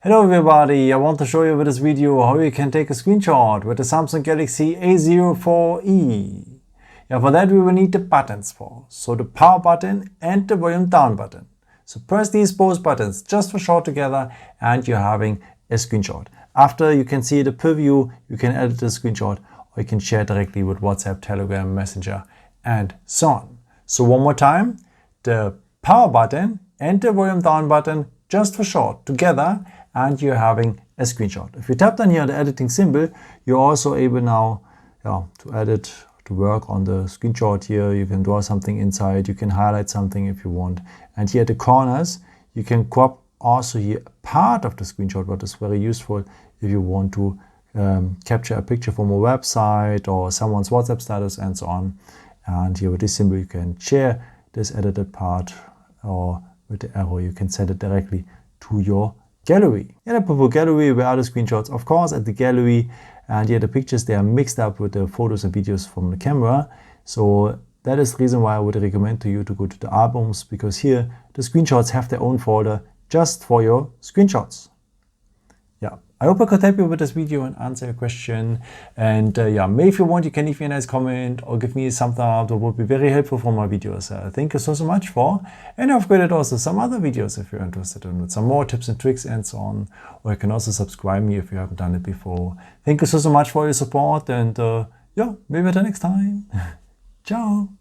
Hello everybody, I want to show you with this video how you can take a screenshot with the Samsung Galaxy A04e. For that we will need the buttons so the power button and the volume down button. So press these both buttons just for short together and you're having a screenshot. After you can see the preview, you can edit the screenshot or you can share directly with WhatsApp, Telegram, Messenger and so on. So one more time, the power button and the volume down button just for short together and you're having a screenshot. If you tap down here on the editing symbol, you're also able now to edit, to work on the screenshot here. You can draw something inside, you can highlight something if you want. And here at the corners, you can crop also here part of the screenshot, what is very useful if you want to capture a picture from a website or someone's WhatsApp status and so on. And here with this symbol, you can share this edited part, or with the arrow, you can send it directly to your gallery. In the purple gallery, where are the screenshots? Of course, at the gallery, and here the pictures, they are mixed up with the photos and videos from the camera. So that is the reason why I would recommend to you to go to the albums, because here the screenshots have their own folder just for your screenshots. I hope I could help you with this video and answer your question. And maybe if you want, you can leave me a nice comment or give me a thumbs up. That would be very helpful for my videos. Thank you so much for. And I've created also some other videos if you're interested in with some more tips and tricks and so on. Or you can also subscribe me if you haven't done it before. Thank you so much for your support and maybe until next time. Ciao.